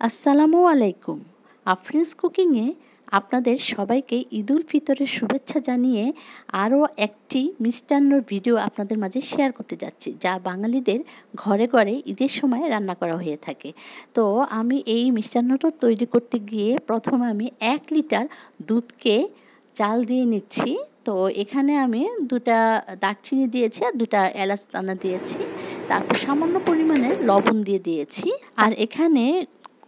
আসসালামু আলাইকুম। আফরিনস কুকিংয়ে আপনাদের সবাইকে ঈদুল ফিতরের শুভেচ্ছা জানিয়ে আরও একটি মিষ্টান্নর ভিডিও আপনাদের মাঝে শেয়ার করতে যাচ্ছি, যা বাঙালিদের ঘরে ঘরে ঈদের সময় রান্না করা হয়ে থাকে। তো আমি এই মিষ্টান্নটা তৈরি করতে গিয়ে প্রথমে আমি 1 লিটার দুধকে চাল দিয়ে নিচ্ছি। তো এখানে আমি 2টা দারচিনি দিয়েছি আর 2টা এলাচ দানা দিয়েছি। তারপর সামান্য পরিমাণে লবণ দিয়ে দিয়েছি। আর এখানে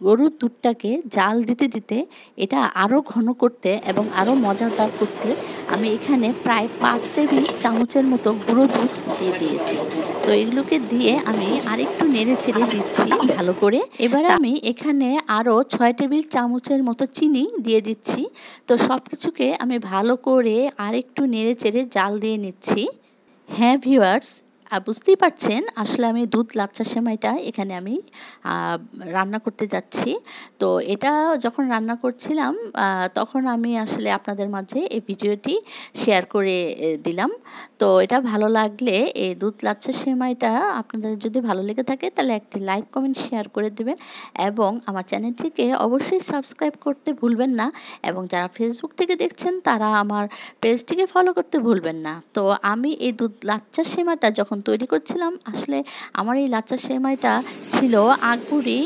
গরুর দুধটাকে জাল দিতে দিতে এটা আরও ঘন করতে এবং আরও মজাদার করতে আমি এখানে প্রায় 5 টেবিল চামচের মতো গুঁড়ো দুধ দিয়ে দিয়েছি। তো এগুলোকে দিয়ে আমি আরেকটু নেড়ে চেড়ে দিচ্ছি ভালো করে। এবার আমি এখানে আরও 6 টেবিল চামচের মতো চিনি দিয়ে দিচ্ছি। তো সব কিছুকে আমি ভালো করে আরেকটু নেড়ে চেড়ে জাল দিয়ে নিচ্ছি। হ্যাঁ ভিউয়ার্স, বুঝতেই পারছেন আসলে আমি দুধ লাচ্ছা সেমাইটা এখানে আমি রান্না করতে যাচ্ছি। তো এটা যখন রান্না করছিলাম তখন আমি আসলে আপনাদের মাঝে এই ভিডিওটি শেয়ার করে দিলাম। তো এটা ভালো লাগলে এই দুধ লাচ্ছা সেমাইটা আপনাদের যদি ভালো লেগে থাকে তাহলে একটি লাইক কমেন্ট শেয়ার করে দেবেন এবং আমার চ্যানেলটিকে অবশ্যই সাবস্ক্রাইব করতে ভুলবেন না এবং যারা ফেসবুক থেকে দেখছেন তারা আমার পেজটিকে ফলো করতে ভুলবেন না। তো আমি এই দুধ লাচ্ছা সেমাইটা যখন তৈরি করছিলাম আসলে আমার এই লাচ্ছা সেমাইটা ছিল আগুরি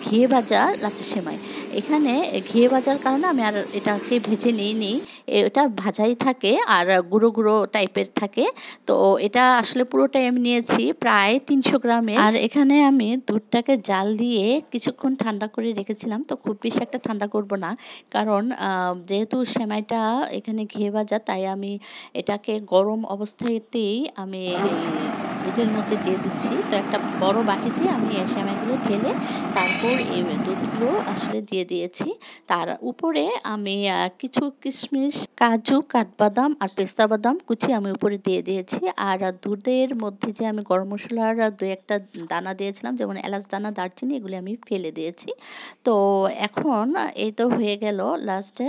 ঘিয়ে ভাজা লাচ্ছা সেমাই। এখানে ঘিয়ে ভাজার কারণে আমি আর এটাকে ভেজে নিইনি, এটা ভাজাই থাকে আর গুঁড়ো গুঁড়ো টাইপের থাকে। তো এটা আসলে পুরোটাই আমি নিয়েছি প্রায় 300 গ্রামে। আর এখানে আমি দুধটাকে জাল দিয়ে কিছুক্ষণ ঠান্ডা করে রেখেছিলাম। তো খুব বেশি একটা ঠান্ডা করব না, কারণ যেহেতু সেমাইটা এখানে ঘিয়ে ভাজা তাই আমি এটাকে গরম অবস্থাতেই আমি দুধের মধ্যে দিয়ে দিচ্ছি। তো একটা বড় বাটিতে আমি এই সেমাইগুলো ঢেলে তারপর এই দুধগুলো আসলে দিয়ে দিয়েছি। তার উপরে আমি কিছু কিশমিশ, কাজু, কাঠবাদাম আর পেস্তা বাদাম কুচি আমি উপরে দিয়ে দিয়েছি। আর দুধের মধ্যে যে আমি গরম মশলার 2-1টা দানা দিয়েছিলাম, যেমন এলাচ দানা, দারচিনি, এগুলি আমি ফেলে দিয়েছি। তো এখন এই তো হয়ে গেল লাস্টে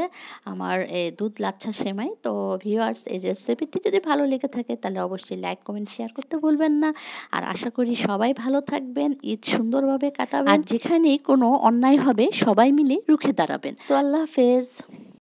আমার দুধ লাচ্ছা সেমাই। তো ভিউয়ার্স, এই রেসিপিটি যদি ভালো লেগে থাকে তাহলে অবশ্যই লাইক কমেন্ট শেয়ার করতে ভুলবেন না। আর আশা করি সবাই ভালো থাকবেন, ঈদ সুন্দরভাবে কাটাবেন আর যেখানে কোনো অন্যায় হবে সবাই মিলে রুখে দাঁড়াবেন। তো আল্লাহ হাফেজ।